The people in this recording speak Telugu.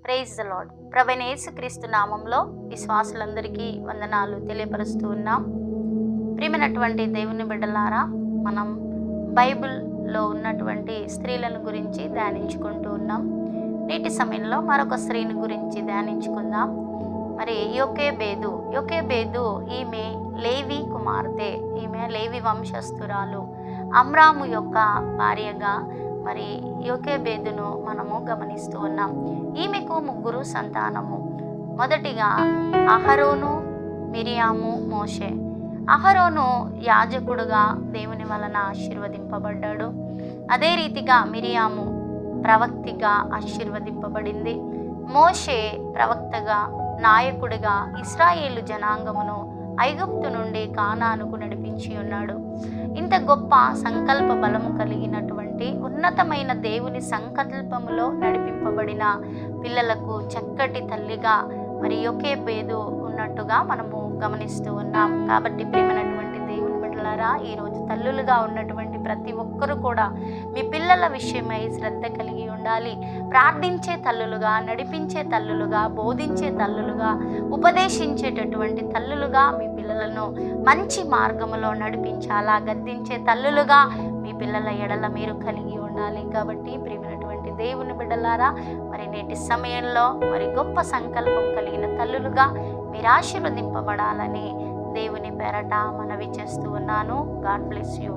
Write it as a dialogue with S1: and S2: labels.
S1: Praise the lord. ప్రభువైన యేసుక్రీస్తు నామంలో విశ్వాసులందరికీ వందనాలు తెలియపరుస్తూ ఉన్నాం. ప్రియమైనటువంటి దేవుని బిడ్డలారా, మనం బైబిల్లో ఉన్నటువంటి స్త్రీలను గురించి ధ్యానించుకుంటూ ఉన్నాం. నేటి సమయంలో మరొక స్త్రీని గురించి ధ్యానించుకుందాం. మరి యోకేబేదు ఈమె లేవి కుమార్తె, ఈమె లేవి వంశస్థురాలు. అమ్రాము యొక్క భార్యగా మరి యోకేబేదును మనము గమనిస్తూ ఉన్నాం. ఈమెకు 3 సంతానము. మొదటిగా అహరోను, మిరియాము, మోషే. అహరోను యాజకుడుగా దేవుని వలన ఆశీర్వదింపబడ్డాడు. అదే రీతిగా మిరియాము ప్రవక్తిగా ఆశీర్వదింపబడింది. మోషే ప్రవక్తగా, నాయకుడిగా ఇశ్రాయేలు జనాంగమును ఐగుప్తు నుండి కానానుకు నడిపించి ఉన్నాడు. ఇంత గొప్ప సంకల్ప బలము కలిగినటువంటి ఉన్నతమైన దేవుని సంకల్పములో నడిపింపబడిన పిల్లలకు చక్కటి తల్లిగా మరి యోకేబేదు ఉన్నట్టుగా మనము గమనిస్తూ ఉన్నాం. కాబట్టి ప్రియమైనటువంటి దేవుని బిడ్డలారా, ఈరోజు తల్లులుగా ఉన్నటువంటి ప్రతి ఒక్కరూ కూడా మీ పిల్లల విషయమై శ్రద్ధ కలిగి ఉండాలి. ప్రార్థించే తల్లులుగా, నడిపించే తల్లులుగా, బోధించే తల్లులుగా, ఉపదేశించేటటువంటి తల్లులుగా మీ పిల్లలను మంచి మార్గములో నడిపించాలా. గద్దించే తల్లులుగా మీ పిల్లల ఎడల మీరు కలిగి ఉండాలి. కాబట్టి ప్రియమైనటువంటి దేవుని బిడ్డలారా, మరి నేటి సమయంలో మరి గొప్ప సంకల్పం కలిగిన తల్లులుగా మీరు ఆశీర్వదింపబడాలని దేవుని పేరట మనవి చేస్తూ ఉన్నాను. God bless you.